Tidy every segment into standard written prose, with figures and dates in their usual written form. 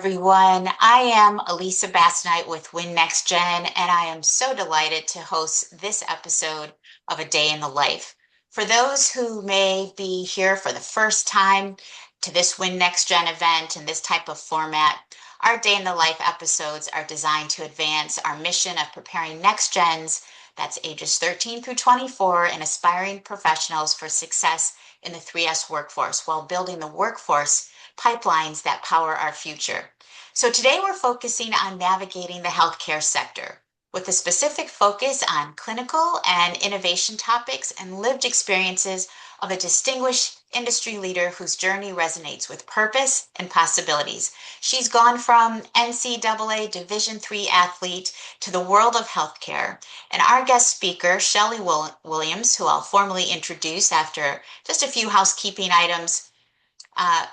everyone. I am Elisa Basnight with WIN-NextGen, and I am so delighted to host this episode of A Day in the Life. For those who may be here for the first time to this WIN-NextGen event in this type of format, our Day in the Life episodes are designed to advance our mission of preparing next gens, that's ages 13 through 24, and aspiring professionals for success in the 3S workforce while building the workforce pipelines that power our future. So today we're focusing on navigating the healthcare sector with a specific focus on clinical and innovation topics and lived experiences of a distinguished industry leader whose journey resonates with purpose and possibilities. She's gone from NCAA Division III athlete to the world of healthcare. And our guest speaker, Shelly Williams, who I'll formally introduce after just a few housekeeping items,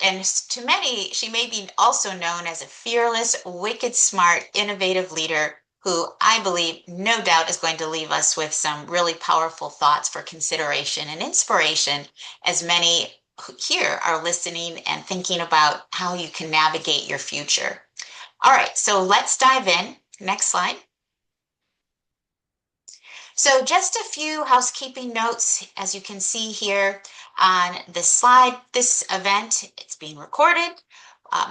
and to many, she may be also known as a fearless, wicked smart, innovative leader who I believe no doubt is going to leave us with some really powerful thoughts for consideration and inspiration as many here are listening and thinking about how you can navigate your future. All right, so let's dive in. Next slide. So just a few housekeeping notes, as you can see here on this slide. This event, it's being recorded.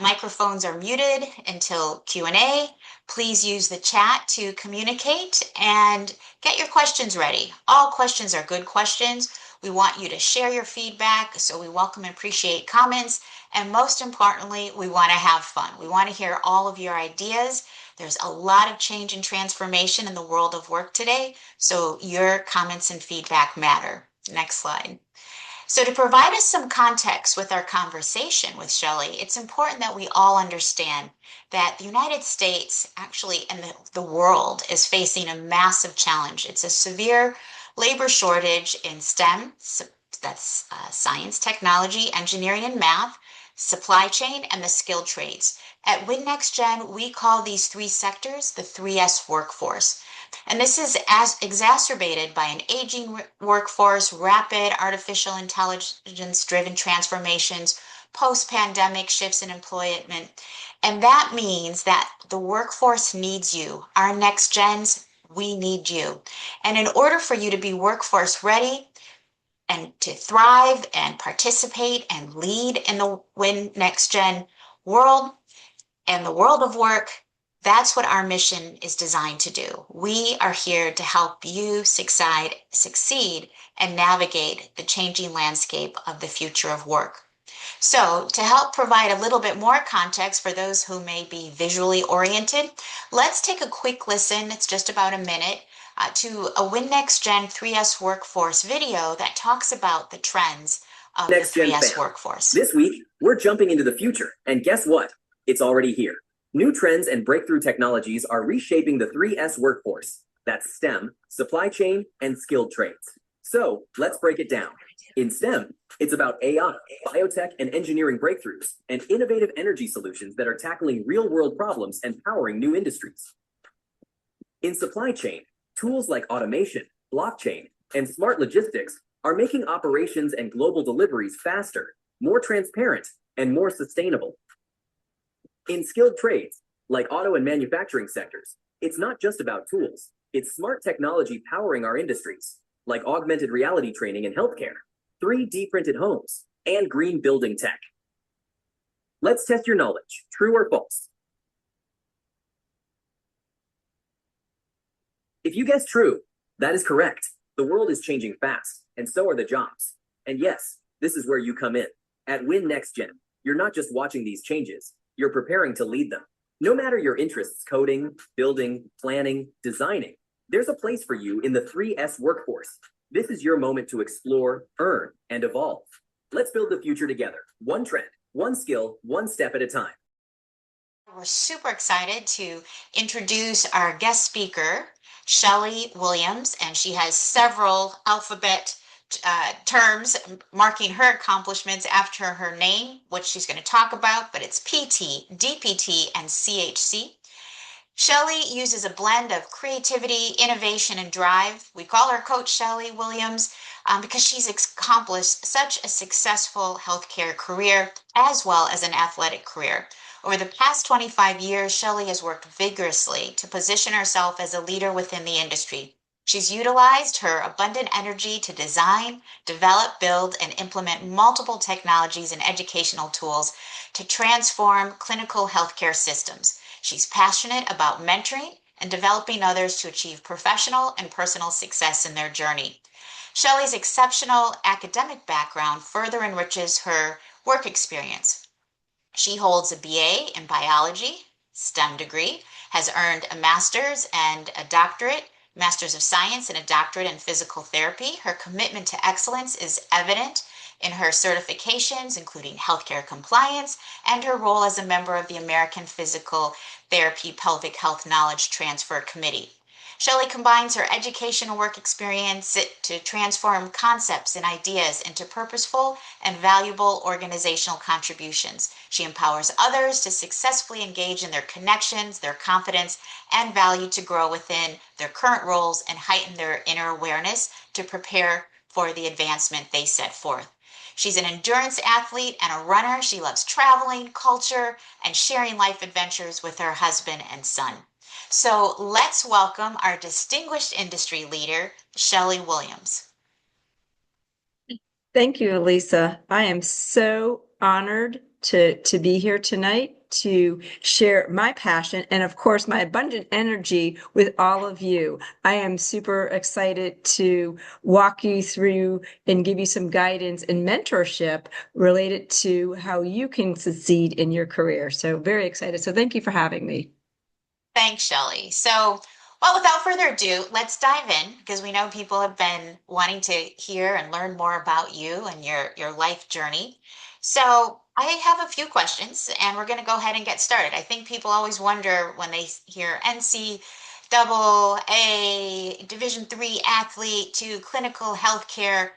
Microphones are muted until Q&A. Please use the chat to communicate and get your questions ready. All questions are good questions. We want you to share your feedback, so we welcome and appreciate comments. And most importantly, we want to have fun. We want to hear all of your ideas. There's a lot of change and transformation in the world of work today, so your comments and feedback matter. Next slide. So to provide us some context with our conversation with Shelly, it's important that we all understand that the United States, actually, and the world is facing a massive challenge. It's a severe labor shortage in STEM, that's science, technology, engineering, and math, supply chain, and the skilled trades. At WIN-NextGen, we call these three sectors the 3S workforce. And this is exacerbated by an aging workforce, rapid artificial intelligence-driven transformations, post-pandemic shifts in employment. And that means that the workforce needs you. Our next gens, we need you. And in order for you to be workforce ready and to thrive and participate and lead in the WIN-NextGen world and the world of work, that's what our mission is designed to do. We are here to help you succeed, and navigate the changing landscape of the future of work. So to help provide a little bit more context for those who may be visually oriented, let's take a quick listen, it's just about a minute, to a WIN-NextGen 3S workforce video that talks about the trends of the 3S workforce. This week, we're jumping into the future, and guess what? It's already here. New trends and breakthrough technologies are reshaping the 3S workforce. That's STEM, supply chain, and skilled trades. So let's break it down. In STEM, it's about AI, biotech, and engineering breakthroughs, and innovative energy solutions that are tackling real-world problems and powering new industries. In supply chain, tools like automation, blockchain, and smart logistics are making operations and global deliveries faster, more transparent, and more sustainable. In skilled trades, like auto and manufacturing sectors, it's not just about tools. It's smart technology powering our industries, like augmented reality training in healthcare, 3D printed homes, and green building tech. Let's test your knowledge. True or false? If you guess true, that is correct. The world is changing fast, and so are the jobs. And yes, this is where you come in. At WIN-NextGen, you're not just watching these changes. You're preparing to lead them. No matter your interests, coding, building, planning, designing, there's a place for you in the 3S workforce. This is your moment to explore, earn, and evolve. Let's build the future together. One trend, one skill, one step at a time. We're super excited to introduce our guest speaker, Shelly Williams, and she has several alphabet terms marking her accomplishments after her name, which she's going to talk about, but it's PT, DPT, and CHC. Shelly uses a blend of creativity, innovation, and drive. We call her Coach Shelly Williams because she's accomplished such a successful healthcare career as well as an athletic career. Over the past 25 years, Shelly has worked vigorously to position herself as a leader within the industry. She's utilized her abundant energy to design, develop, build, and implement multiple technologies and educational tools to transform clinical healthcare systems. She's passionate about mentoring and developing others to achieve professional and personal success in their journey. Shelley's exceptional academic background further enriches her work experience. She holds a BA in biology, STEM degree, has earned a master's and a doctorate, master's of science and a doctorate in physical therapy. Her commitment to excellence is evident in her certifications, including healthcare compliance, and her role as a member of the American Physical Therapy Pelvic Health Knowledge Transfer Committee. Shelley combines her education and work experience to transform concepts and ideas into purposeful and valuable organizational contributions. She empowers others to successfully engage in their connections, their confidence, and value to grow within their current roles and heighten their inner awareness to prepare for the advancement they set forth. She's an endurance athlete and a runner. She loves traveling, culture, and sharing life adventures with her husband and son. So let's welcome our distinguished industry leader, Shelly Williams. Thank you, Elisa. I am so honored to be here tonight to share my passion and, of course, my abundant energy with all of you. I am super excited to walk you through and give you some guidance and mentorship related to how you can succeed in your career. So very excited. So thank you for having me. Thanks, Shelly. So, well, without further ado, let's dive in because we know people have been wanting to hear and learn more about you and your life journey. So, I have a few questions and we're going to go ahead and get started. I think people always wonder when they hear NCAA Division III athlete to clinical healthcare,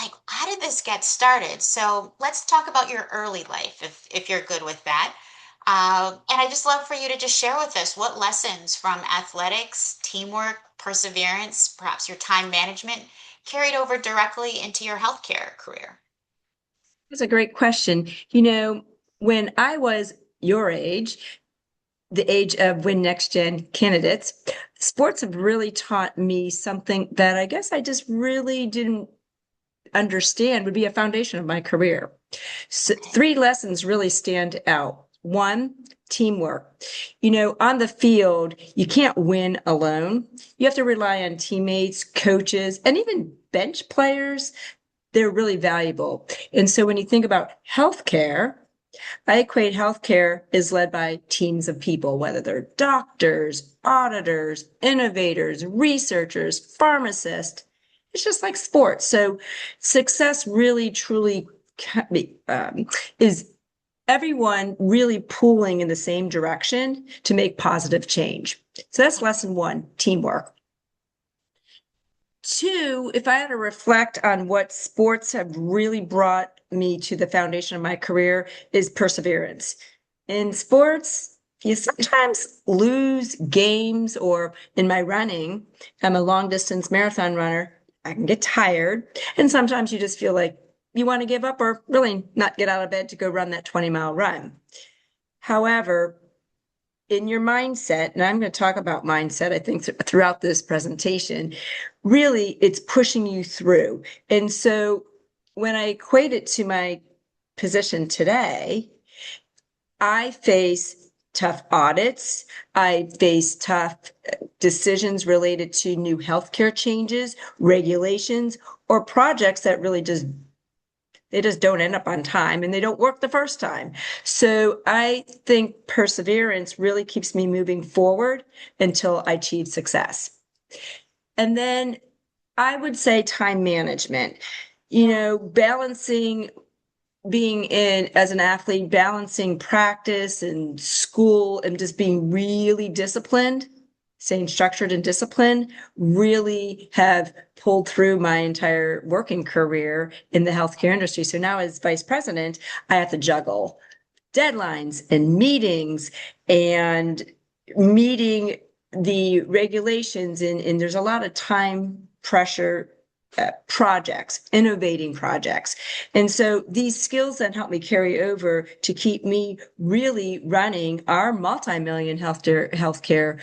like how did this get started? So, let's talk about your early life if you're good with that. And I just love for you to just share with us what lessons from athletics, teamwork, perseverance, perhaps your time management carried over directly into your healthcare career. That's a great question. When I was your age, the age of WIN-NextGen candidates, sports have really taught me something that I guess I just really didn't understand would be a foundation of my career. So three lessons really stand out. One, teamwork. On the field, you can't win alone. You have to rely on teammates, coaches, and even bench players. They're really valuable. And so when you think about healthcare, I equate healthcare is led by teams of people, whether they're doctors, auditors, innovators, researchers, pharmacists. It's just like sports. So success really, truly is everyone really pulling in the same direction to make positive change. So that's lesson one, teamwork. Two, if I had to reflect on what sports have really brought me to the foundation of my career, is perseverance. In sports, you sometimes lose games, or in my running, I'm a long distance marathon runner. I can get tired. And sometimes you just feel like you want to give up or really not get out of bed to go run that 20-mile run. However, in your mindset, and I'm going to talk about mindset, I think, throughout this presentation, really it's pushing you through. And so when I equate it to my position today, I face tough audits. I face tough decisions related to new healthcare changes, regulations, or projects that really they just don't end up on time and they don't work the first time. So I think perseverance really keeps me moving forward until I achieve success. And then I would say time management, balancing being in as an athlete, balancing practice and school and just being really disciplined, staying structured and disciplined, really have pulled through my entire working career in the healthcare industry. So now as vice president, I have to juggle deadlines and meetings and meeting the regulations. And there's a lot of time pressure projects, innovating projects. And so these skills then help me carry over to keep me really running our multi-million healthcare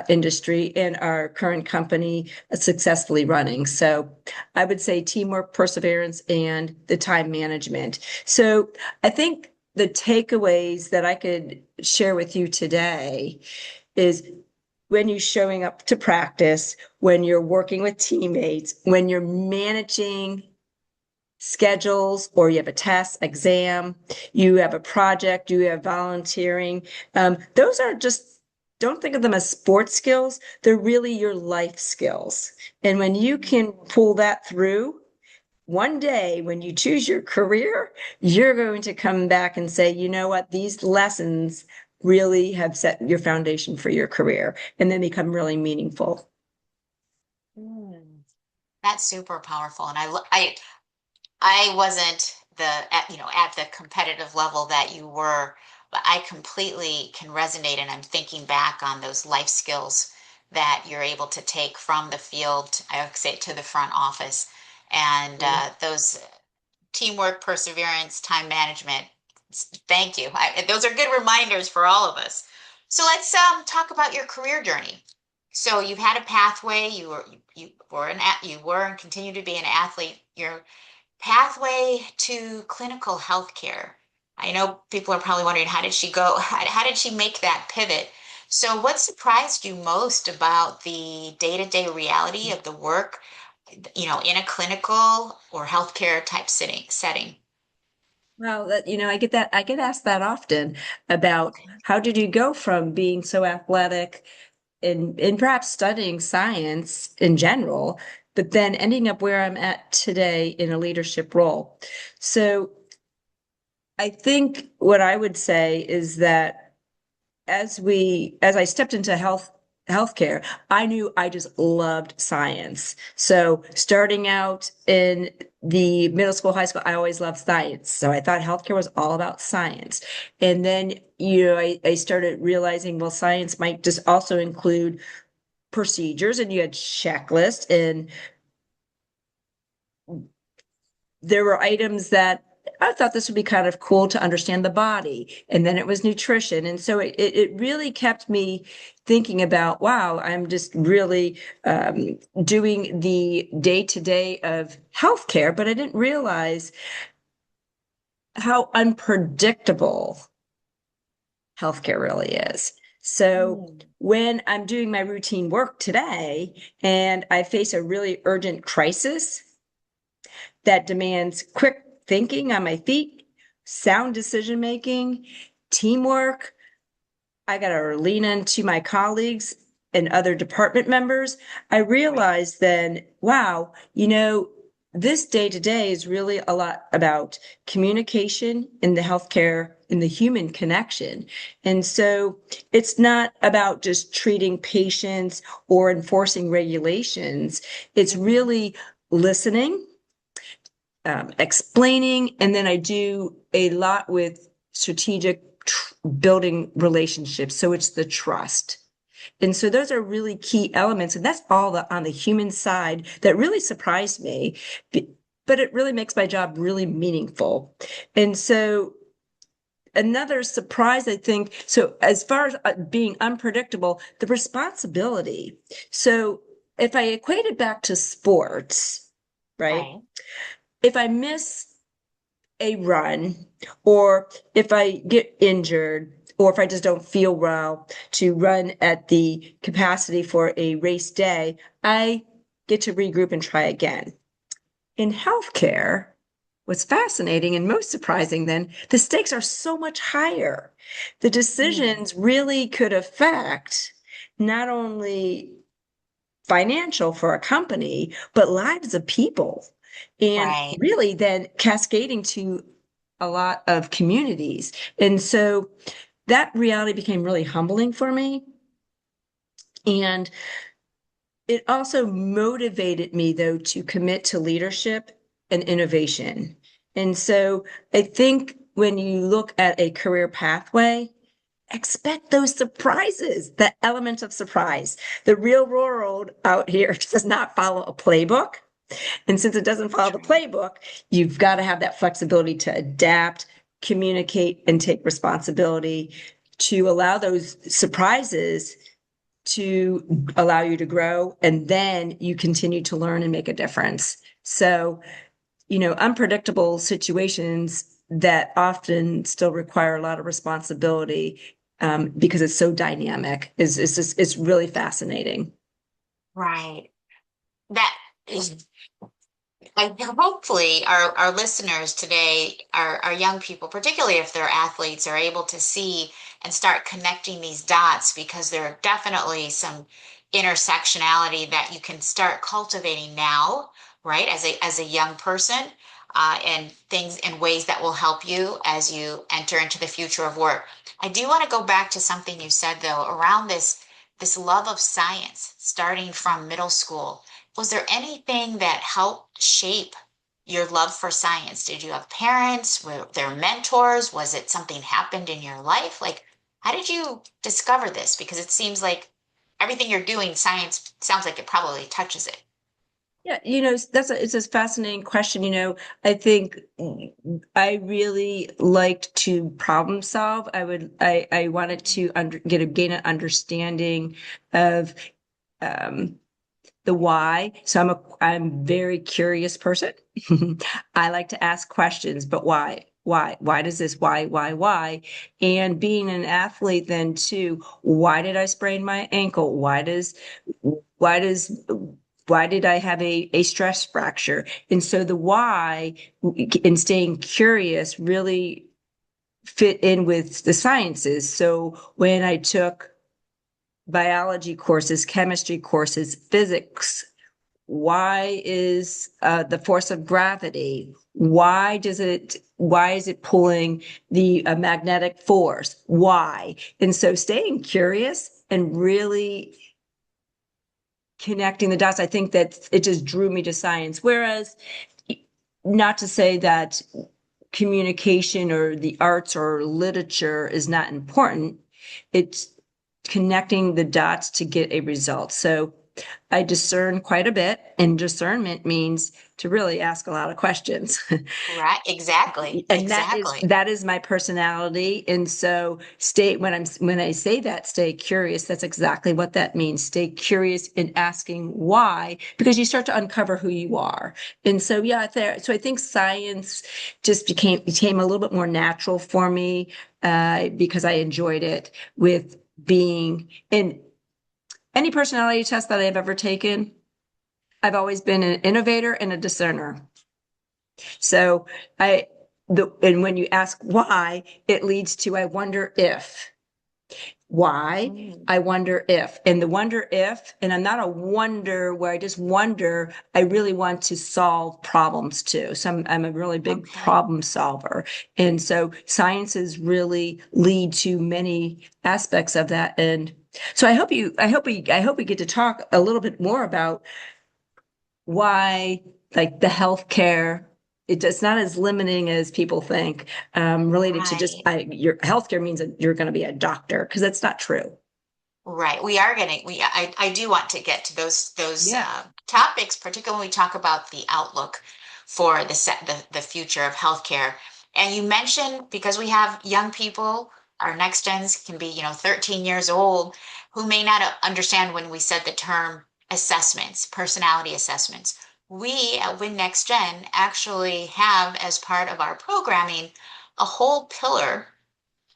industry and our current company successfully running. So I would say teamwork, perseverance, and the time management. So I think the takeaways that I could share with you today is when you're showing up to practice, when you're working with teammates, when you're managing schedules, or you have a test, exam, you have a project, you have volunteering. Those are just, don't think of them as sports skills. They're really your life skills. And when you can pull that through, one day when you choose your career, you're going to come back and say, you know what, these lessons really have set your foundation for your career and then become really meaningful. That's super powerful. And I wasn't at the competitive level that you were, but I completely can resonate. And I'm thinking back on those life skills that you're able to take from the field, I would say, to the front office. And those teamwork, perseverance, time management. Thank you. Those are good reminders for all of us. So let's talk about your career journey. So you've had a pathway. You were and continue to be an athlete. Your pathway to clinical healthcare. I know people are probably wondering, how did she go? How did she make that pivot? So what surprised you most about the day-to-day reality of the work, in a clinical or healthcare type setting? Well, I get asked that often about how did you go from being so athletic and perhaps studying science in general, but then ending up where I'm at today in a leadership role. So I think what I would say is that as I stepped into healthcare, I knew I just loved science. So starting out in the middle school, high school, I always loved science. So I thought healthcare was all about science. And then, I started realizing, well, science might just also include procedures, and you had checklists, and there were items that I thought this would be kind of cool to understand the body. And then it was nutrition. And so it really kept me thinking about, wow, I'm just really doing the day-to-day of healthcare, but I didn't realize how unpredictable healthcare really is. So when I'm doing my routine work today and I face a really urgent crisis that demands quick thinking on my feet, sound decision making, teamwork, I got to lean into my colleagues and other department members. I realized then, wow, this day to day is really a lot about communication in the healthcare, in the human connection. And so it's not about just treating patients or enforcing regulations. It's really listening, explaining, and then I do a lot with strategic building relationships. So it's the trust. And so those are really key elements. And that's all on the human side that really surprised me, but it really makes my job really meaningful. And so another surprise, I think, so as far as being unpredictable, the responsibility. So if I equate it back to sports, right? If I miss a run, or if I get injured, or if I just don't feel well to run at the capacity for a race day, I get to regroup and try again. In healthcare, what's fascinating and most surprising then, the stakes are so much higher. The decisions really could affect not only financial for a company, but lives of people. And really then cascading to a lot of communities. And so that reality became really humbling for me. And it also motivated me, though, to commit to leadership and innovation. And so I think when you look at a career pathway, expect those surprises, the element of surprise. The real world out here does not follow a playbook. And since it doesn't follow the playbook, you've got to have that flexibility to adapt, communicate, and take responsibility to allow those surprises to allow you to grow. And then you continue to learn and make a difference. So, unpredictable situations that often still require a lot of responsibility because it's so dynamic it's really fascinating. Right. That is, hopefully our listeners today, our young people, particularly if they're athletes, are able to see and start connecting these dots, because there are definitely some intersectionality that you can start cultivating now, right? As a young person, and things in ways that will help you as you enter into the future of work. I do want to go back to something you said though around this love of science starting from middle school. Was there anything that helped shape your love for science? Did you have parents? Were there mentors? Was it something happened in your life? Like, how did you discover this? Because it seems like everything you're doing, science sounds like it probably touches it. Yeah, it's a fascinating question. I think I really liked to problem solve. I wanted to gain an understanding of um, the why. So I'm a very curious person. I like to ask questions, but why? Why does this? Why? And being an athlete then too, why did I sprain my ankle? Why does why did I have a stress fracture? And so the why and staying curious really fit in with the sciences. So when I took biology courses, chemistry courses, physics, why is the force of gravity? Why is it pulling the magnetic force? Why? And so staying curious and really connecting the dots, I think that it just drew me to science. Whereas, not to say that communication or the arts or literature is not important, it's connecting the dots to get a result. So I discern quite a bit, and discernment means to really ask a lot of questions. Right? Exactly. And Exactly. that is my personality. And so when I say that, stay curious, that's exactly what that means. Stay curious in asking why, because you start to uncover who you are. And so yeah, so I think science just became a little bit more natural for me because I enjoyed it with being in any personality test that I've ever taken. I've always been an innovator and a discerner. So and when you ask why, it leads to I wonder if. Why? Mm, I wonder if. And the wonder if, and I'm not a wonder where I just wonder, I really want to solve problems too. So I'm a really big okay. problem solver. And so sciences really lead to many aspects of that. And so I hope we get to talk a little bit more about why like the healthcare it's not as limiting as people think related to just Right. your healthcare means that you're going to be a doctor because that's not true. Right. We are getting, I do want to get to those Yeah. topics, particularly when we talk about the outlook for the future of healthcare. And you mentioned, because we have young people, our next gens can be, 13 years old, who may not understand when we said the term assessments, personality assessments. We at WIN-NextGen actually have, as part of our programming, a whole pillar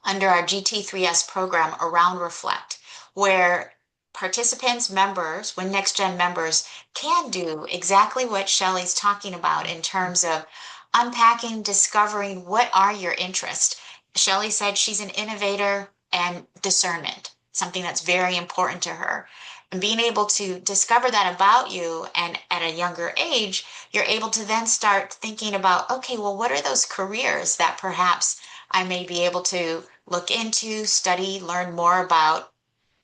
under our GT3S program around Reflect, where participants, members, WIN-NextGen members can do exactly what Shelly's talking about in terms of unpacking, discovering what are your interests. Shelly said she's an innovator and discernment, something that's very important to her. And being able to discover that about you and at a younger age, you're able to then start thinking about, okay, well, what are those careers that perhaps I may be able to look into, study, learn more about,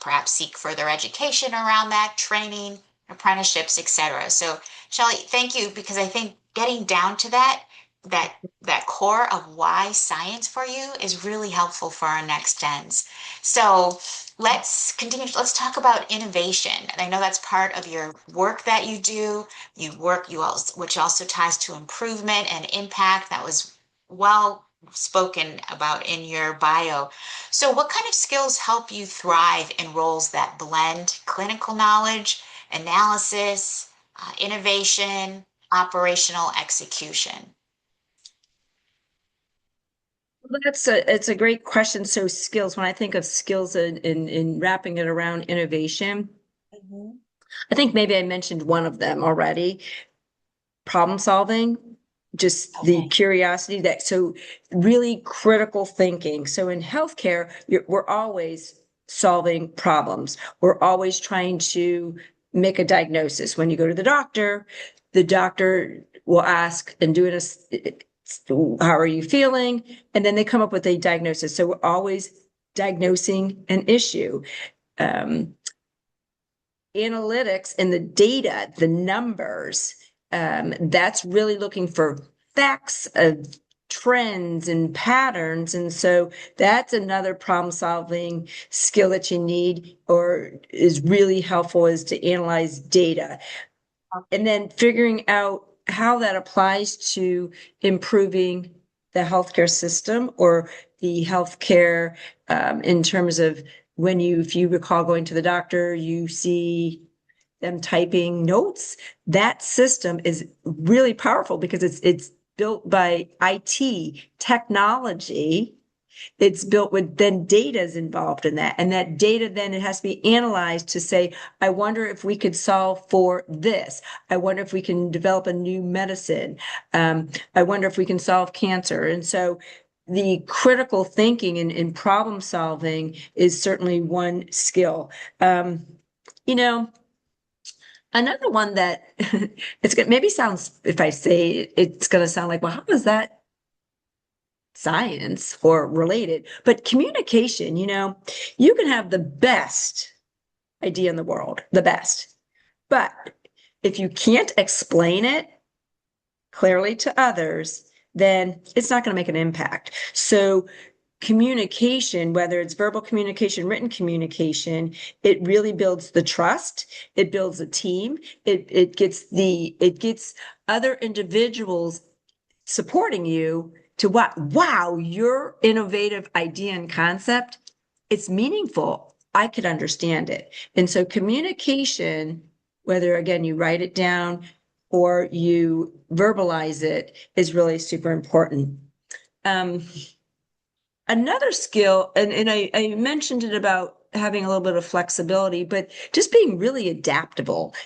perhaps seek further education around that, training, apprenticeships, etc. So, Shelley, thank you, because I think getting down to that that core of why science for you is really helpful for our next gens. So let's continue. Let's talk about innovation. And I know that's part of your work that you do. You also, which also ties to improvement and impact. That was well spoken about in your bio. So what kind of skills help you thrive in roles that blend clinical knowledge, analysis, innovation, operational execution? Well, it's a great question. So skills, when I think of skills in wrapping it around innovation, I think maybe I mentioned one of them already, problem solving, just the Okay. curiosity that, so really critical thinking. So in healthcare, we're always solving problems. We're always trying to make a diagnosis. When you go to the doctor will ask and do it, how are you feeling? And then they come up with a diagnosis. So we're always diagnosing an issue. Um, Analytics and the data, the numbers, that's really looking for facts of trends and patterns. And so that's another problem solving skill that you need or is really helpful, is to analyze data and then figuring out how that applies to improving the healthcare system or the healthcare in terms of when if you recall going to the doctor, you see them typing notes. That system is really powerful because it's built by IT technology. It's built with then data is involved in that. And that data then it has to be analyzed to say, I wonder if we could solve for this. I wonder if we can develop a new medicine. I wonder if we can solve cancer. And so the critical thinking and problem solving is certainly one skill. You know, another one that it's gonna maybe sounds, if I say it, it's gonna sound like, well, how does that science or related? But communication, you can have the best idea in the world, the best. But if you can't explain it clearly to others, then it's not going to make an impact. So communication, whether it's verbal communication, written communication, it really builds the trust. It builds a team. It gets other individuals supporting you to what? Wow, your innovative idea and concept, it's meaningful. I could understand it. And so communication, whether again you write it down or you verbalize it, is really super important. Um, Another skill, and I mentioned it about having a little bit of flexibility, but just being really adaptable.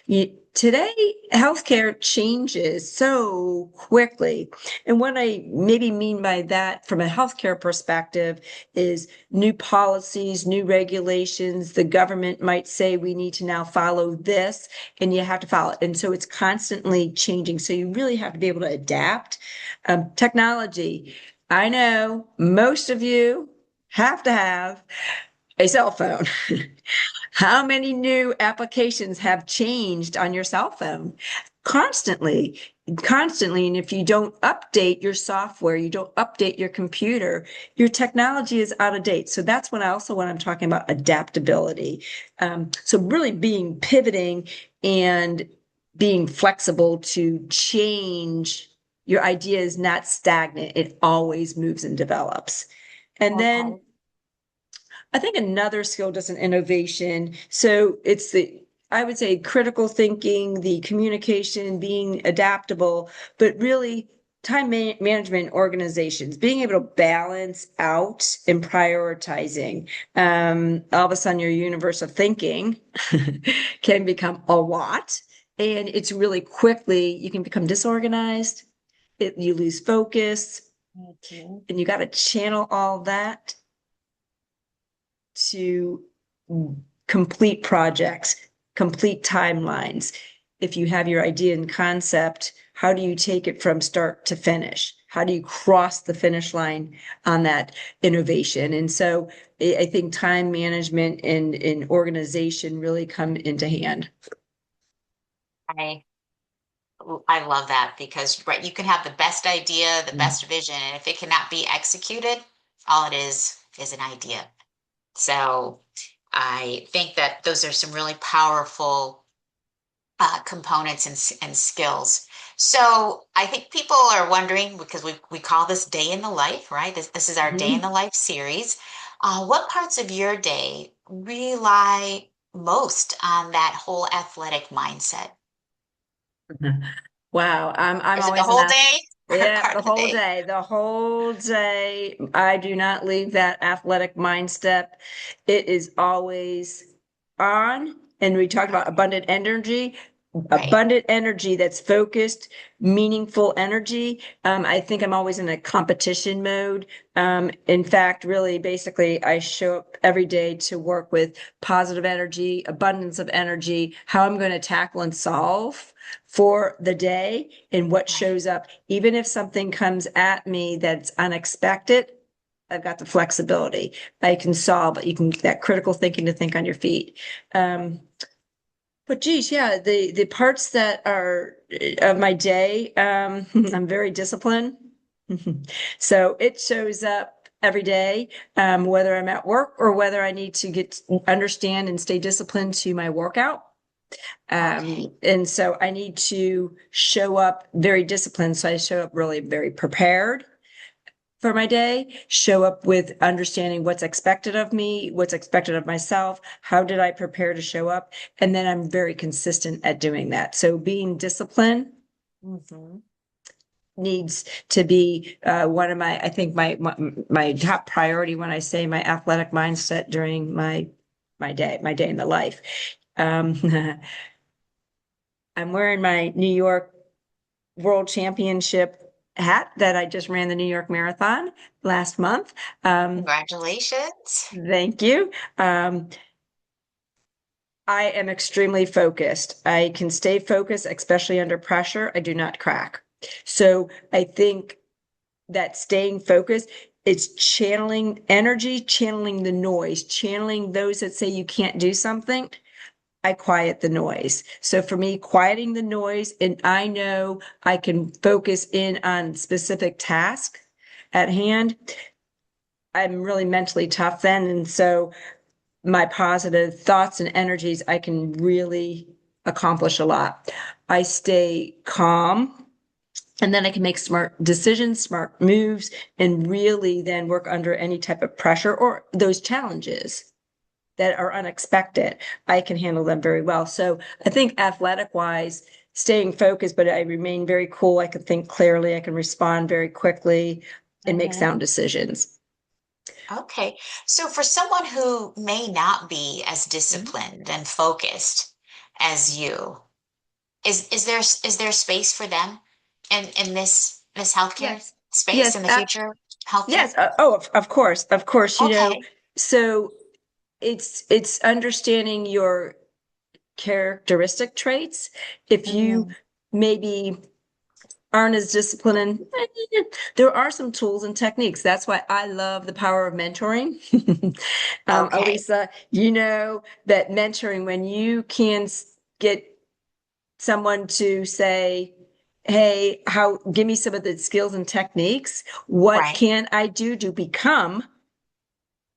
Today, healthcare changes so quickly. And what I maybe mean by that from a healthcare perspective is new policies, new regulations. The government might say we need to now follow this, and you have to follow it. And so it's constantly changing. So you really have to be able to adapt. Technology. I know most of you have to have a cell phone. How many new applications have changed on your cell phone? Constantly, constantly. And if you don't update your software, you don't update your computer, your technology is out of date. So that's when I'm talking about adaptability. So really pivoting and being flexible to change. Your idea is not stagnant. It always moves and develops. And then I think another skill does an innovation. So it's I would say critical thinking, the communication, being adaptable, but really management organizations, being able to balance out and prioritizing. All of a sudden your universe of thinking can become a lot. And it's really quickly, you can become disorganized, you lose focus, and you got to channel all that to complete projects, complete timelines. If you have your idea and concept, how do you take it from start to finish? How do you cross the finish line on that innovation? And so I think time management and organization really come into hand. I I love that because right, you can have the best idea, the best vision, and if it cannot be executed, all it is an idea. So I think that those are some really powerful components and skills. So I think people are wondering because we call this day in the life, right? This is our day in Mhm. the life series. What parts of your day rely most on that whole athletic mindset? Wow, I'm Is it the always an whole ath day or yeah, part the of the whole day? day, the whole day. I do not leave that athletic mindset. It is always on. And we talked about Okay, right. abundant energy that's focused, meaningful energy. I think I'm always in a competition mode. In fact, really, basically, I show up every day to work with positive energy, abundance of energy, how I'm going to tackle and solve for the day and what Right. shows up. Even if something comes at me that's unexpected, I've got the flexibility. I can solve, but you can that critical thinking to think on your feet. Um, but geez, yeah, the parts that are of my day, I'm very disciplined. So it shows up every day, whether I'm at work or whether I need to understand and stay disciplined to my workout. Okay. And so I need to show up very disciplined. So I show up really very prepared for my day, show up with understanding what's expected of me, what's expected of myself, how did I prepare to show up? And then I'm very consistent at doing that. So being disciplined Hmm. needs to be one of I think my top priority when I say my athletic mindset during my day in the life. Um, I'm wearing my New York World Championship hat that I just ran the New York Marathon last month. Congratulations. Thank you. I am extremely focused. I can stay focused, especially under pressure. I do not crack. So I think that staying focused, it's channeling energy, channeling the noise, channeling those that say you can't do something. I quiet the noise. So for me, quieting the noise, and I know I can focus in on specific task at hand. I'm really mentally tough then. And so my positive thoughts and energies, I can really accomplish a lot. I stay calm and then I can make smart decisions, smart moves, and really then work under any type of pressure or those challenges that are unexpected. I can handle them very well. So I think athletic wise, staying focused, but I remain very cool. I can think clearly. I can respond very quickly and make Hmm. sound decisions. Okay. So for someone who may not be as Mhm. disciplined and focused as you, is there space for them in this healthcare Yes. space Yes. in the future healthcare? Yes. Of course. Of course, Okay. so it's understanding your characteristic traits. If you Mm, maybe aren't as disciplined, and there are some tools and techniques. That's why I love the power of mentoring. okay. Elisa, you know that mentoring, when you can get someone to say, hey, how give me some of the skills and techniques. What Right. can I do to become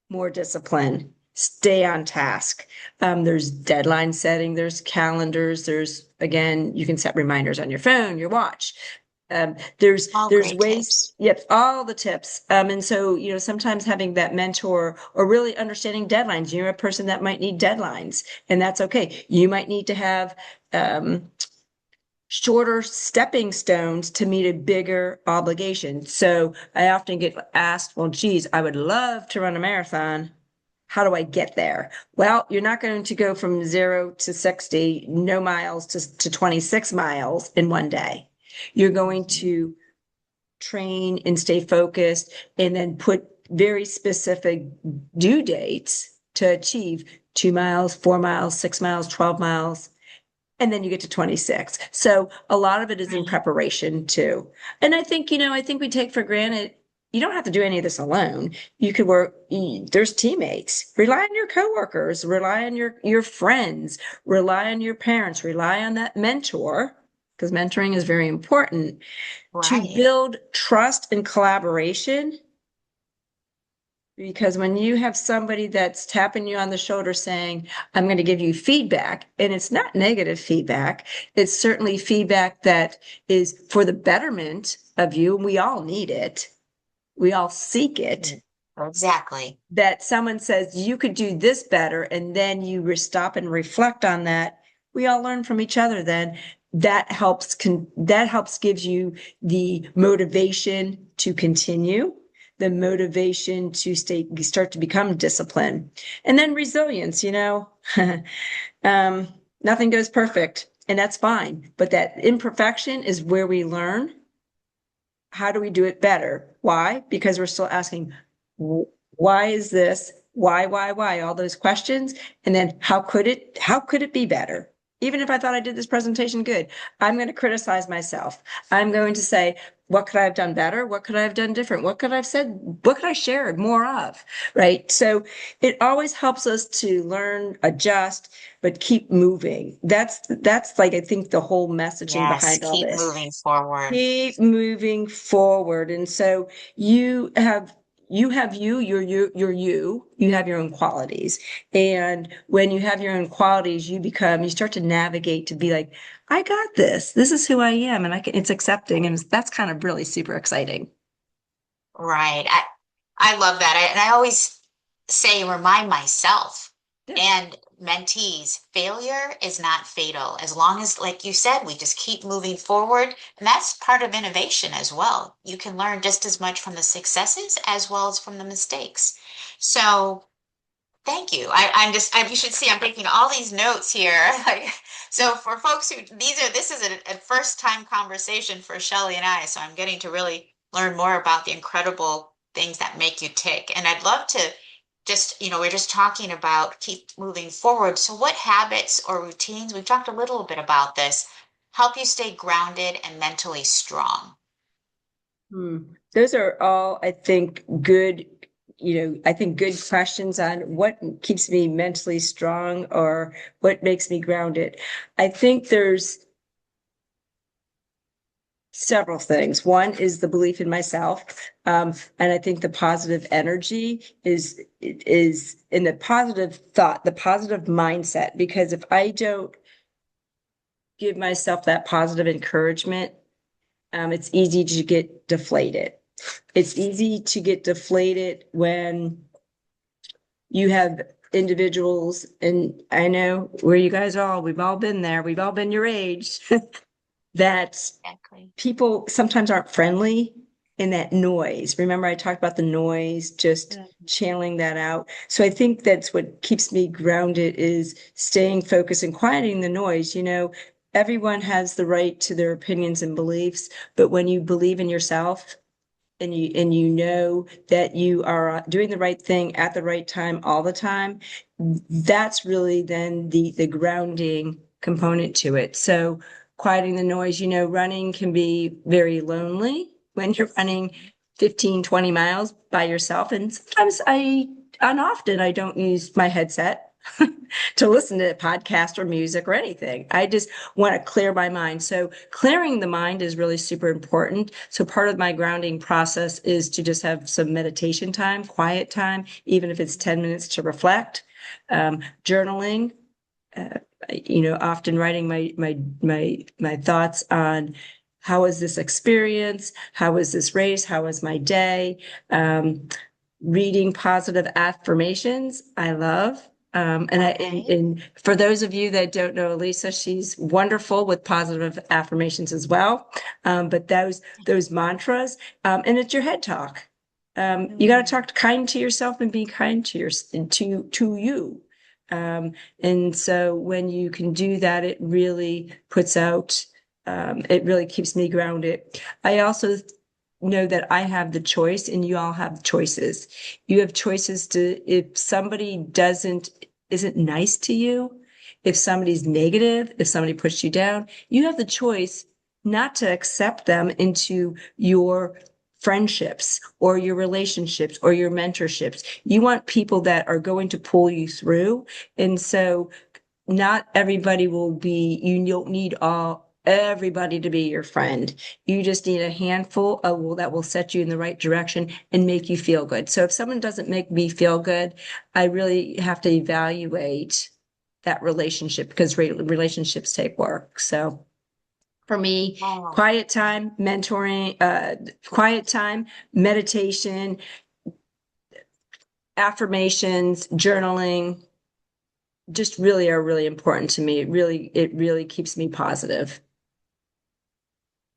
more disciplined, stay on task? There's deadline setting, there's calendars, there's again, you can set reminders on your phone, your watch. All There's great ways, tips. yep, all the tips. And so, sometimes having that mentor or really understanding deadlines, you're a person that might need deadlines, and that's okay. You might need to have um, shorter stepping stones to meet a bigger obligation. So I often get asked, well, geez, I would love to run a marathon. How do I get there? Well, you're not going to go from 0 to 60, no miles to 26 miles in one day. You're going Mhm. to train and stay focused and then put very specific due dates to achieve 2 miles, 4 miles, 6 miles, 12 miles, and then you get to 26. So a lot of it is in Right. preparation too. And I think we take for granted you don't have to do any of this alone. You could work, there's teammates. Rely on your coworkers, rely on your friends, rely on your parents, rely on that mentor, because mentoring is very important, to Right. build trust and collaboration. Because when you have somebody that's tapping you on the shoulder saying, I'm going to give you feedback, and it's not negative feedback, it's certainly feedback that is for the betterment of you, and we all need it. We all seek it. Exactly. That someone says you could do this better, and then you stop and reflect on that. We all learn from each other. Then that helps gives you the motivation to continue, the motivation to start to become disciplined, and then resilience. Nothing goes perfect, and that's fine. But that imperfection is where we learn. How do we do it better? Why? Because we're still asking, why is this? Why? All those questions. And then how could it be better? Even if I thought I did this presentation good, I'm going to criticize myself. I'm going to say, what could I have done better? What could I have done different? What could I have said? What could I share more of? Right. So it always helps us to learn, adjust, but keep moving. That's like, I think the whole messaging Yes, behind all keep this. moving forward. Keep moving forward. And so you have your own qualities. And when you have your own qualities, you start to navigate to be like, I got this. This is who I am. And it's accepting. And that's kind of really super exciting. Right. I love that. And I always say, remind myself Yeah. and mentees, failure is not fatal. As long as, like you said, we just keep moving forward. And that's part of innovation as well. You can learn just as much from the successes as well as from the mistakes. So thank you. You should see, I'm taking all these notes here. Like, so for folks this is a first time conversation for Shelly and I. So I'm getting to really learn more about the incredible things that make you tick. And I'd love to we're just talking about keep moving forward. So what habits or routines, we've talked a little bit about this, help you stay grounded and mentally strong? Those are all, I think, good, good questions on what keeps me mentally strong or what makes me grounded. I think there's several things. One is the belief in myself. And I think the positive energy is in the positive thought, the positive mindset, because if I don't give myself that positive encouragement, it's easy to get deflated. It's easy to get deflated when you have individuals, and I know where you guys are, we've all been there, we've all been your age, that Exactly. people sometimes aren't friendly in that noise. Remember, I talked about the noise, just channeling that out. So I think that's what keeps me grounded is staying focused and quieting the noise. Everyone has the right to their opinions and beliefs, but when you believe in yourself and you know that you are doing the right thing at the right time all the time, that's really then the grounding component to it. So quieting the noise, running can be very lonely when you're running 15, 20 miles by yourself. And sometimes often I don't use my headset to listen to a podcast or music or anything. I just want to clear my mind. So clearing the mind is really super important. So part of my grounding process is to just have some meditation time, quiet time, even if it's 10 minutes to reflect, journaling, often writing my thoughts on how was this experience? How was this race? How was my day? Reading positive affirmations, I love. And for those of you that don't know Elisa, she's wonderful with positive affirmations as well. But those mantras, and it's your head talk. You got to talk kind to yourself and be kind to you. And so when you can do that, it really it really keeps me grounded. I also know that I have the choice and you all have choices. You have choices if somebody isn't nice to you, if somebody's negative, if somebody puts you down, you have the choice not to accept them into your friendships or your relationships or your mentorships. You want people that are going to pull you through. And so not everybody you don't need everybody to be your friend. You just need a handful of that will set you in the right direction and make you feel good. So if someone doesn't make me feel good, I really have to evaluate that relationship because relationships take work. So for me, Oh. quiet time, mentoring, quiet time, meditation, affirmations, journaling, just really are really important to me. It really keeps me positive.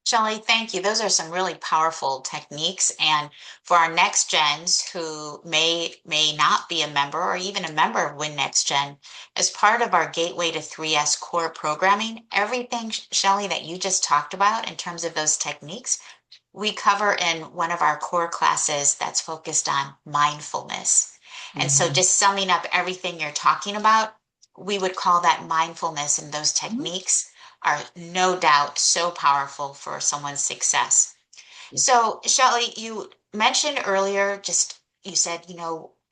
Shelly, thank you. Those are some really powerful techniques. And for our next gens who may not be a member or even a member of WIN-NextGen, as part of our Gateway to 3S core programming, everything, Shelly, that you just talked about in terms of those techniques, we cover in one of our core classes that's focused on mindfulness. And so Mhm. just summing up everything you're talking about, we would call that mindfulness, and those techniques are no doubt so powerful for someone's success. So, Shelley, you mentioned earlier, just you said,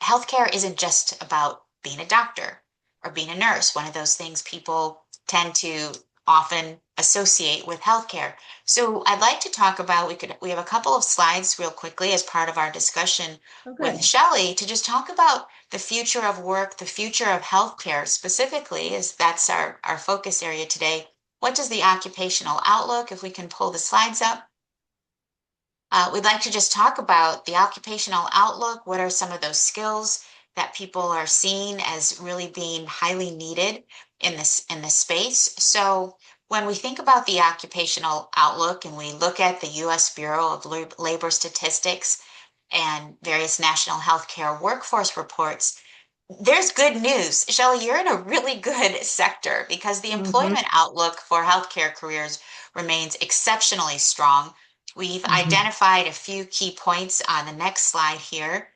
healthcare isn't just about being a doctor or being a nurse, one of those things people tend to often associate with healthcare. So, I'd like to talk about we have a couple of slides real quickly as part of our discussion Oh, with good. Shelley to just talk about the future of work, the future of healthcare specifically, as that's our focus area today. What does the occupational outlook, if we can pull the slides up? We'd like to just talk about the occupational outlook. What are some of those skills that people are seeing as really being highly needed in this space? So when we think about the occupational outlook and we look at the U.S. Bureau of Labor Statistics and various national healthcare workforce reports, there's good news. Shelley, you're in a really good sector because the Mhm. employment outlook for healthcare careers remains exceptionally strong. We've Mhm. identified a few key points on the next slide here.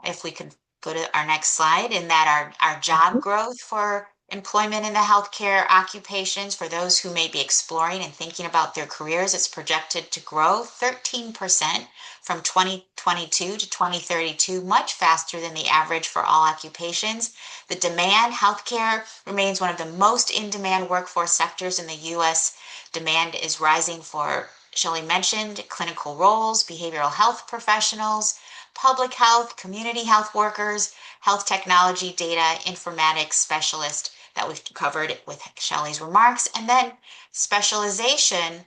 If we could go to our next slide, in that our job growth for employment in the healthcare occupations for those who may be exploring and thinking about their careers, it's projected to grow 13% from 2022 to 2032, much faster than the average for all occupations. The demand, healthcare remains one of the most in-demand workforce sectors in the U.S. Demand is rising for, Shelley mentioned, clinical roles, behavioral health professionals, public health, community health workers, health technology, data, informatics specialists that we've covered with Shelley's remarks, and then specialization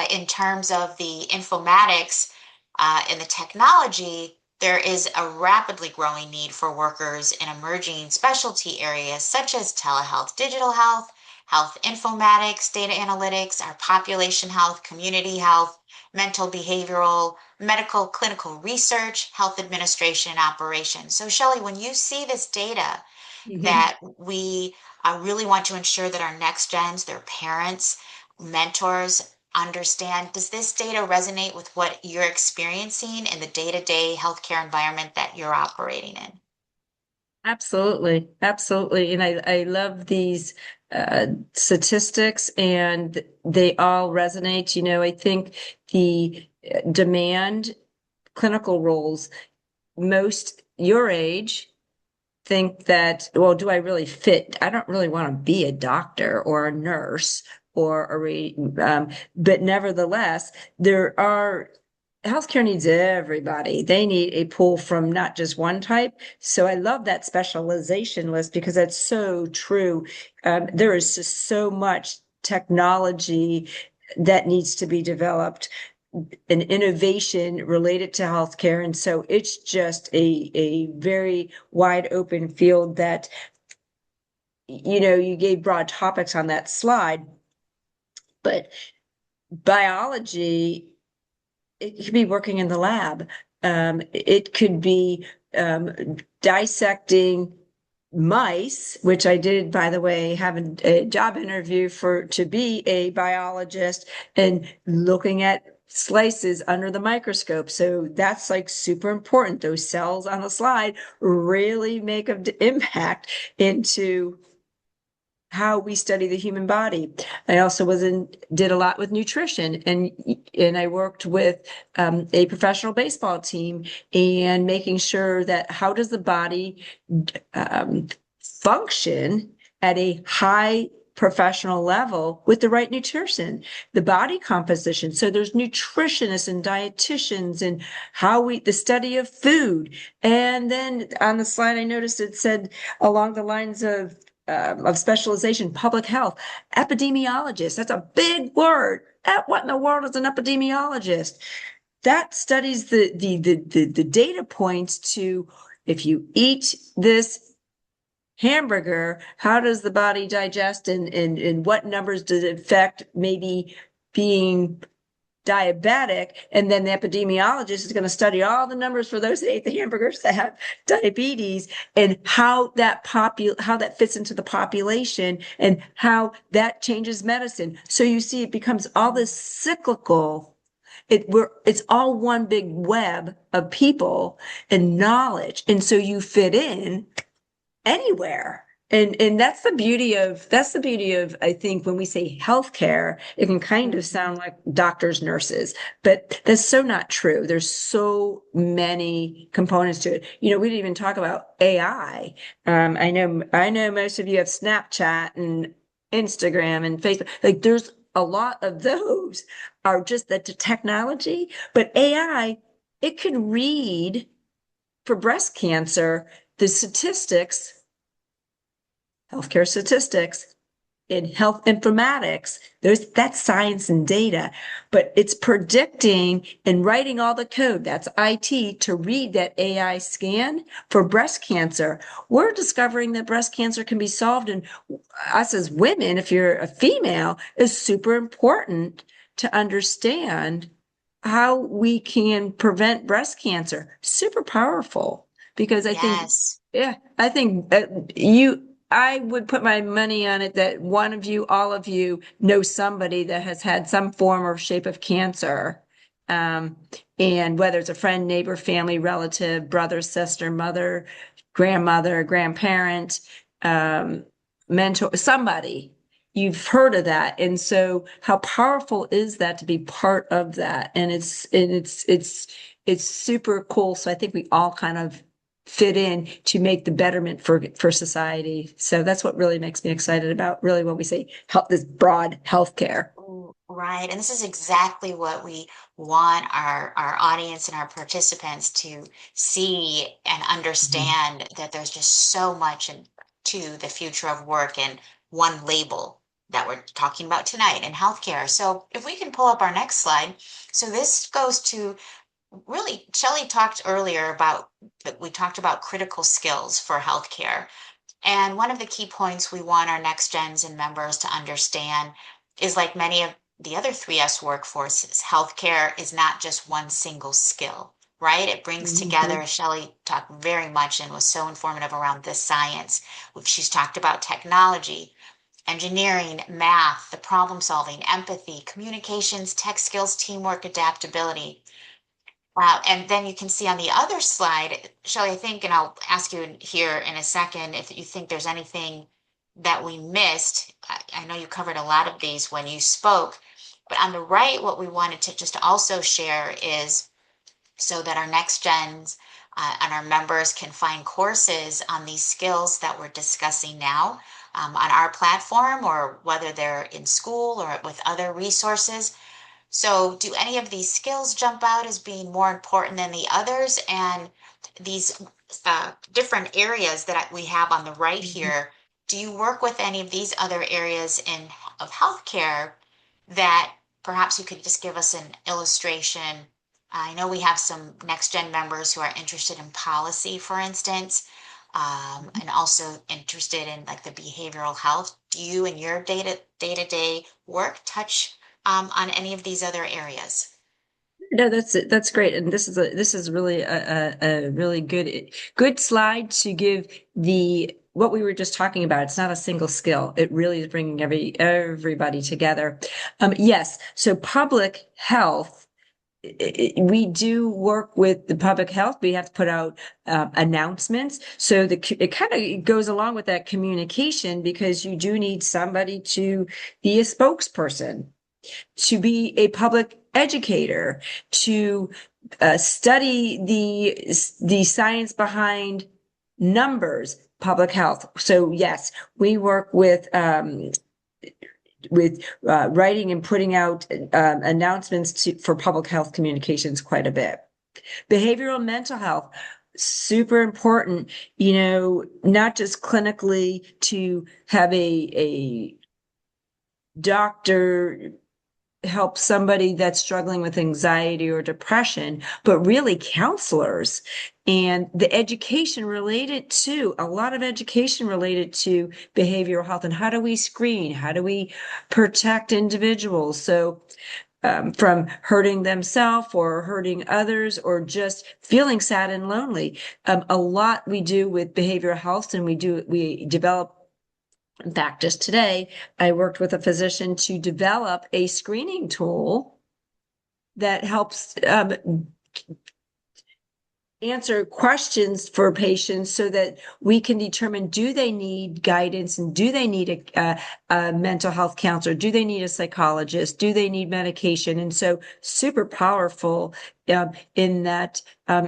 in terms of the informatics and the technology. There is a rapidly growing need for workers in emerging specialty areas such as telehealth, digital health, health informatics, data analytics, our population health, community health, mental behavioral, medical clinical research, health administration, and operations. So, Shelley, when you see this data Mhm. that we really want to ensure that our next gens, their parents, mentors, understand. Does this data resonate with what you're experiencing in the day-to-day healthcare environment that you're operating in? Absolutely, absolutely. And I love these statistics and they all resonate. I think the demand clinical roles, most your age think that, well, do I really fit? I don't really want to be a doctor or a nurse or but nevertheless, there are healthcare needs everybody. They need a pull from not just one type. So I love that specialization list because that's so true. There is just so much technology that needs to be developed, an innovation related to healthcare. And so it's just a very wide open field that, you gave broad topics on that slide, but biology, it could be working in the lab. It could be dissecting mice, which I did, by the way, have a job interview to be a biologist and looking at slices under the microscope. So that's like super important. Those cells on the slide really make an impact into how we study the human body. I also did a lot with nutrition and I worked with a professional baseball team and making sure that how does the body function at a high professional level with the right nutrition, the body composition. So there's nutritionists and dietitians and the study of food. And then on the slide, I noticed it said along the lines of specialization, public health, epidemiologist. That's a big word. What in the world is an epidemiologist? That studies the data points to, if you eat this hamburger, how does the body digest, and what numbers does it affect maybe being diabetic? And then the epidemiologist is going to study all the numbers for those that ate the hamburgers that have diabetes, and how that fits into the population, and how that changes medicine. So you see, it becomes all this cyclical. It's all one big web of people and knowledge, and so you fit in anywhere. And that's the beauty of I think when we say healthcare, it can kind of sound like doctors, nurses, but that's so not true. There's so many components to it. We didn't even talk about AI. I know most of you have Snapchat and Instagram and Facebook. Like, there's a lot of those are just the technology, but AI, it could read for breast cancer the statistics, healthcare statistics, in health informatics. That's science and data, but it's predicting and writing all the code. That's IT to read that AI scan for breast cancer. We're discovering that breast cancer can be solved, and us as women, if you're a female, is super important to understand how we can prevent breast cancer. Super powerful, because I think, Yes. yeah, I think I would put my money on it that one of you, all of you, know somebody that has had some form or shape of cancer. And whether it's a friend, neighbor, family, relative, brother, sister, mother, grandmother, grandparent, mentor, somebody, you've heard of that. And so how powerful is that to be part of that? And it's super cool. So I think we all kind of fit in to make the betterment for society. So that's what really makes me excited about really when we say this broad healthcare. Right. And this is exactly what we want our audience and our participants to see and understand, that there's just so much to the future of work and one label that we're talking about tonight in healthcare. So if we can pull up our next slide. So this goes to really, Shelly talked earlier about, we talked about critical skills for healthcare. And one of the key points we want our next gens and members to understand is, like many of the other 3S workforces, healthcare is not just one single skill, right? It brings together, Shelly talked very much and was so informative around this science. She's talked about technology, engineering, math, the problem solving, empathy, communications, tech skills, teamwork, adaptability. And then you can see on the other slide, Shelly, I think, and I'll ask you here in a second if you think there's anything that we missed. I know you covered a lot of these when you spoke, but on the right, what we wanted to just also share is so that our next gens and our members can find courses on these skills that we're discussing now on our platform, or whether they're in school or with other resources. So, do any of these skills jump out as being more important than the others? And these different areas that we have on the right here, do you work with any of these other areas of healthcare that perhaps you could just give us an illustration? I know we have some next gen members who are interested in policy, for instance, and also interested in like the behavioral health. Do you in your day-to-day work touch on any of these other areas? No, that's great. And this is really a really good slide to give what we were just talking about. It's not a single skill. It really is bringing everybody together. Yes. So public health, we do work with the public health. We have to put out announcements. So it kind of goes along with that communication, because you do need somebody to be a spokesperson, to be a public educator, to study the science behind numbers, public health. So yes, we work with writing and putting out announcements for public health communications quite a bit. Behavioral and mental health, super important, not just clinically to have a doctor help somebody that's struggling with anxiety or depression, but really counselors and the education related to a lot of education related to behavioral health and how do we screen, how do we protect individuals? So from hurting themselves or hurting others or just feeling sad and lonely. A lot we do with behavioral health and we develop. In fact, just today, I worked with a physician to develop a screening tool that helps answer questions for patients so that we can determine, do they need guidance and do they need a mental health counselor? Do they need a psychologist? Do they need medication? And so super powerful in that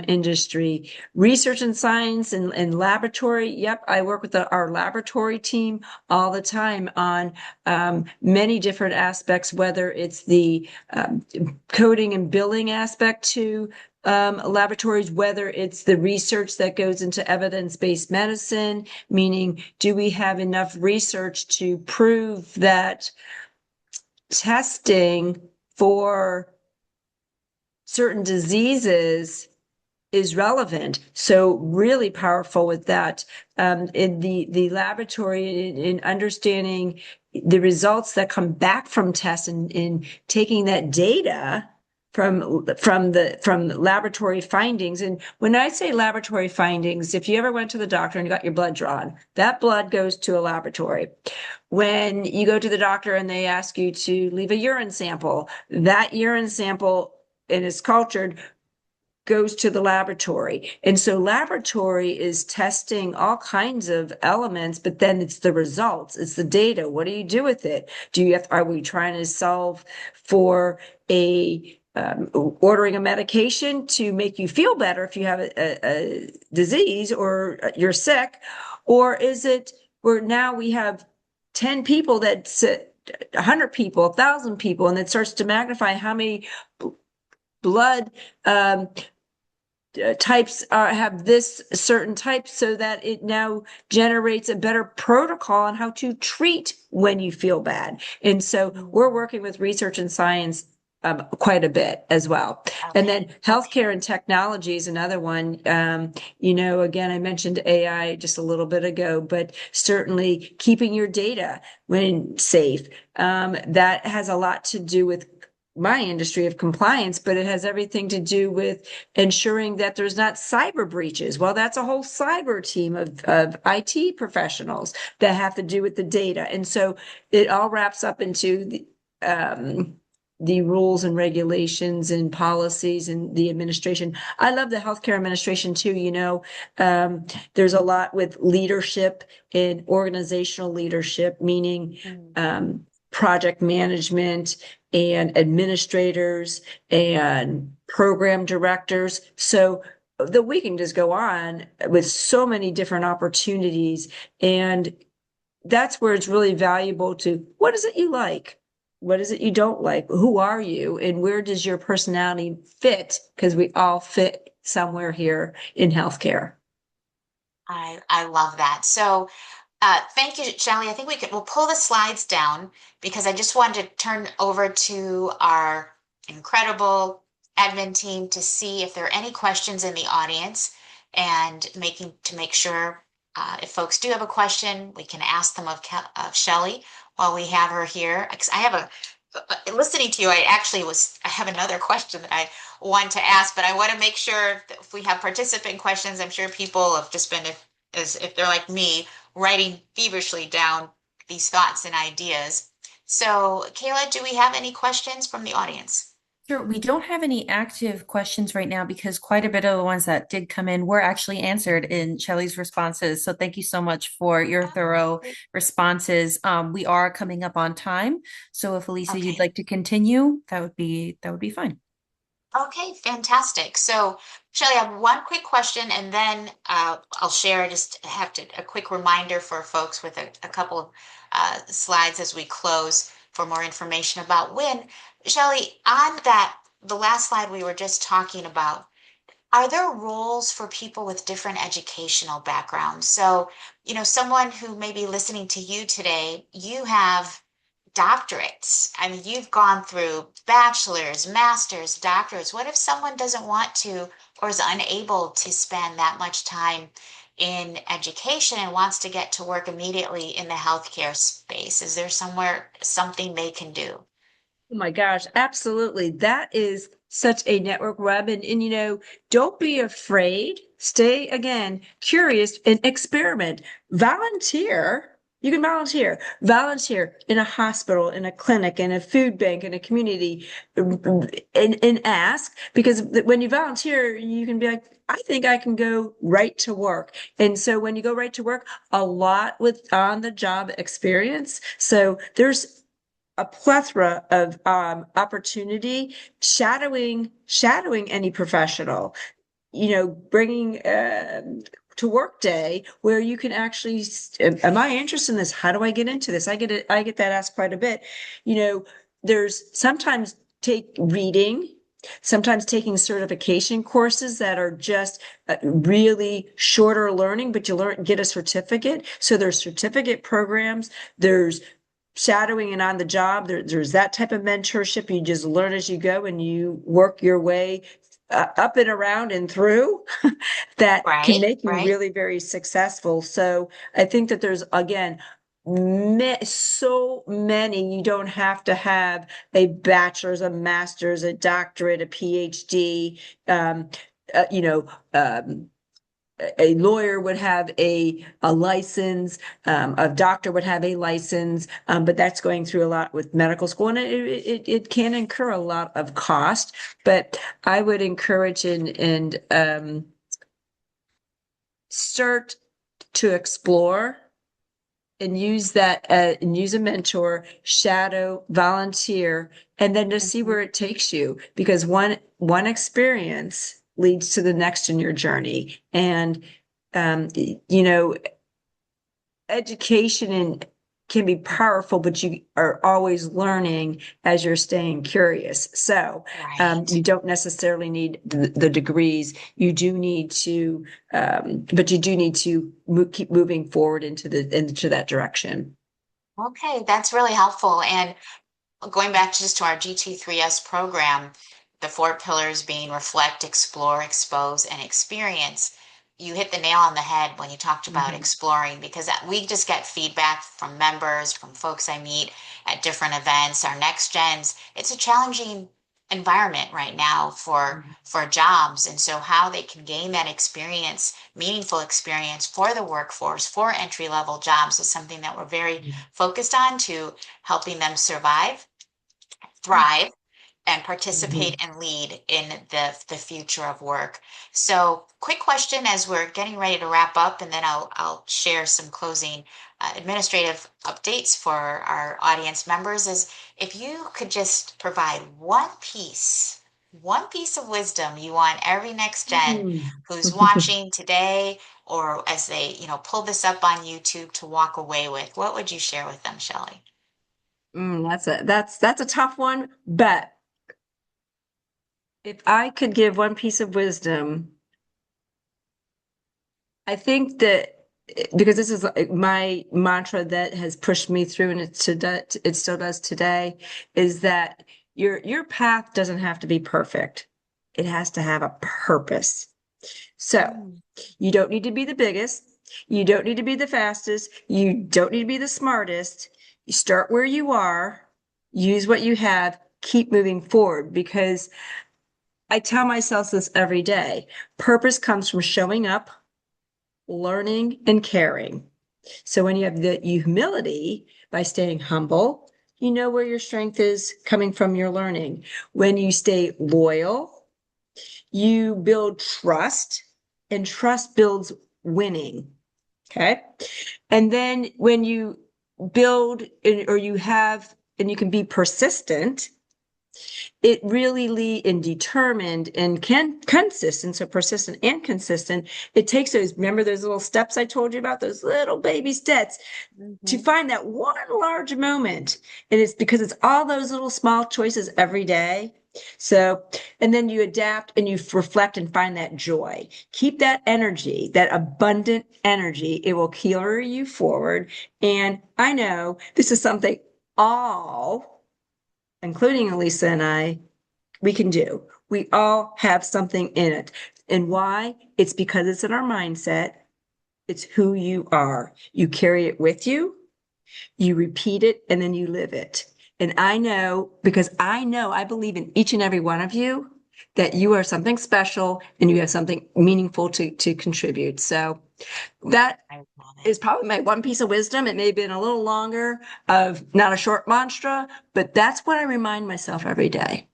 industry. Research and science and laboratory. Yep, I work with our laboratory team all the time on many different aspects, whether it's the coding and billing aspect to laboratories, whether it's the research that goes into evidence-based medicine, meaning do we have enough research to prove that testing for certain diseases is relevant. So really powerful with that in the laboratory in understanding the results that come back from tests and in taking that data from laboratory findings. And when I say laboratory findings, if you ever went to the doctor and you got your blood drawn, that blood goes to a laboratory. When you go to the doctor and they ask you to leave a urine sample, that urine sample and is cultured goes to the laboratory. And so laboratory is testing all kinds of elements, but then it's the results, it's the data. What do you do with it? Are we trying to solve for ordering a medication to make you feel better if you have a disease or you're sick? Or is it where now we have 10 people 100 people, 1,000 people, and it starts to magnify how many blood types have this certain type so that it now generates a better protocol on how to treat when you feel bad. And so we're working with research and science quite a bit as well. And then healthcare and technology is another one. Again, I mentioned AI just a little bit ago, but certainly keeping your data when safe. That has a lot to do with my industry of compliance, but it has everything to do with ensuring that there's not cyber breaches. Well, that's a whole cyber team of IT professionals that have to do with the data. And so it all wraps up into the rules and regulations and policies and the administration. I love the healthcare administration too. There's a lot with leadership and organizational leadership, meaning project management and administrators and program directors. So we can just go on with so many different opportunities. And that's where it's really valuable to, what is it you like? What is it you don't like? Who are you? And where does your personality fit? Because we all fit somewhere here in healthcare. I love that. So thank you, Shelly. I think we'll pull the slides down because I just wanted to turn over to our incredible admin team to see if there are any questions in the audience and make sure if folks do have a question, we can ask them of Shelly while we have her here. Because listening to you, I have another question that I want to ask, but I want to make sure that if we have participant questions, I'm sure people have just been, if they're like me, writing feverishly down these thoughts and ideas. So, Kayla, do we have any questions from the audience? Sure. We don't have any active questions right now because quite a bit of the ones that did come in were actually answered in Shelly's responses. So thank you so much for your thorough responses. We are coming up on time. So if Elisa, you'd like to continue, that would be fine. Okay, fantastic. So, Shelly, I have one quick question, and then I'll share. A quick reminder for folks with a couple of slides as we close. for more information about WIN. Shelly, on the last slide we were just talking about, are there roles for people with different educational backgrounds? So, someone who may be listening to you today, you have doctorates. I mean, you've gone through bachelor's, master's, doctorates. What if someone doesn't want to or is unable to spend that much time in education and wants to get to work immediately in the healthcare space? Is there something they can do? Oh my gosh, absolutely. That is such a network web. And don't be afraid. Stay again, curious and experiment. Volunteer. You can volunteer in a hospital, in a clinic, in a food bank, in a community, and ask, because when you volunteer, you can be like, I think I can go right to work. And so when you go right to work, a lot with on the job experience. So there's a plethora of opportunity, shadowing any professional, bringing to work day where you can actually, am I interested in this? How do I get into this? I get that asked quite a bit. There's sometimes sometimes taking certification courses that are just really shorter learning, but get a certificate. So there's certificate programs. There's shadowing and on the job. There's that type of mentorship. You just learn as you go and you work your way up and around and through that can make you really very successful. So I think that there's, again, so many. You don't have to have a bachelor's, a master's, a doctorate, a PhD. A lawyer would have a license, a doctor would have a license, but that's going through a lot with medical school, and it can incur a lot of cost. But I would encourage and start to explore and use that and use a mentor, shadow, volunteer, and then just see where it takes you, because one experience leads to the next in your journey. And education can be powerful, but you are always learning as you're staying curious. So you don't necessarily need the degrees. You do need to, but you do need to keep moving forward into that direction. Okay, that's really helpful. And going back just to our GT3S program, the four pillars being reflect, explore, expose, and experience. You hit the nail on the head when you talked about exploring, because we just get feedback from members, from folks I meet at different events, our next gens. It's a challenging environment right now for jobs, and so how they can gain that experience, meaningful experience for the workforce, for entry level jobs, is something that we're very focused on, to helping them survive, thrive, and participate and lead in the future of work. So, quick question as we're getting ready to wrap up, and then I'll share some closing administrative updates for our audience members, is if you could just provide one piece of wisdom you want every next gen who's watching today, or as they pull this up on YouTube, to walk away with, what would you share with them, Shelly? That's a tough one, but if I could give one piece of wisdom, I think that, because this is my mantra that has pushed me through, and it still does today, is that your path doesn't have to be perfect. It has to have a purpose. So you don't need to be the biggest. You don't need to be the fastest. You don't need to be the smartest. You start where you are, use what you have, keep moving forward, because I tell myself this every day. Purpose comes from showing up, learning, and caring. So when you have the humility by staying humble, you know where your strength is coming from, your learning. When you stay loyal, you build trust, and trust builds winning. Okay. And then when you build, or you have, and you can be persistent, it really and determined and consistent, so persistent and consistent. It takes those, remember those little steps I told you about, those little baby steps to find that one large moment. And it's because it's all those little small choices every day. So, and then you adapt and you reflect and find that joy. Keep that energy, that abundant energy. It will carry you forward. And I know this is something all, including Elisa and I, we can do. We all have something in it. And why? It's because it's in our mindset. It's who you are. You carry it with you, you repeat it, and then you live it. And I know, because I know, I believe in each and every one of you that you are something special and you have something meaningful to contribute. So that is probably my one piece of wisdom. It may have been a little longer, of not a short mantra, but that's what I remind myself every day.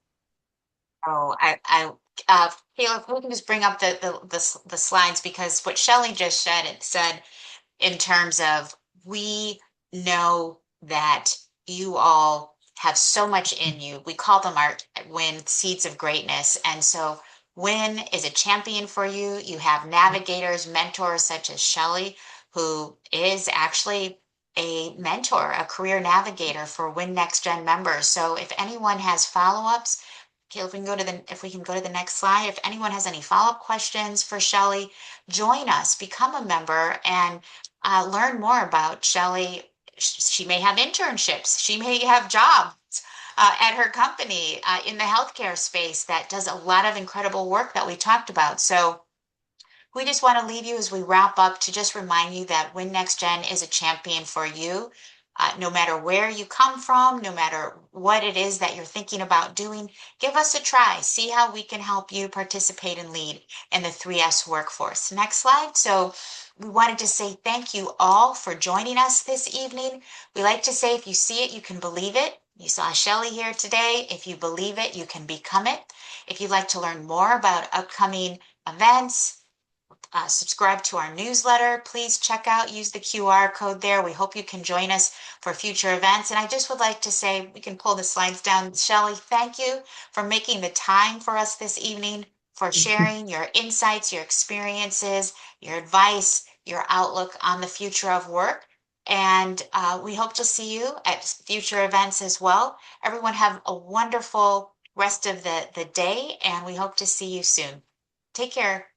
Oh, Caleb, we can just bring up the slides, because what Shelly just said, it said in terms of, we know that you all have so much in you. We call them our WIN seeds of greatness. And so WIN is a champion for you. You have navigators, mentors such as Shelly, who is actually a mentor, a career navigator for WIN-NextGen members. So if anyone has follow-ups, Caleb, if we can go to the next slide. If anyone has any follow-up questions for Shelly, join us, become a member, and learn more about Shelly. She may have internships. She may have jobs at her company in the healthcare space that does a lot of incredible work that we talked about. So we just want to leave you as we wrap up to just remind you that WIN-NextGen is a champion for you. No matter where you come from, no matter what it is that you're thinking about doing, give us a try. See how we can help you participate and lead in the 3S workforce. Next slide. So we wanted to say thank you all for joining us this evening. We like to say, if you see it, you can believe it. You saw Shelly here today. If you believe it, you can become it. If you'd like to learn more about upcoming events, subscribe to our newsletter, please use the QR code there. We hope you can join us for future events. And I just would like to say, we can pull the slides down. Shelly, thank you for making the time for us this evening, for sharing your insights, your experiences, your advice, your outlook on the future of work. And we hope to see you at future events as well. Everyone have a wonderful rest of the day, and we hope to see you soon. Take care.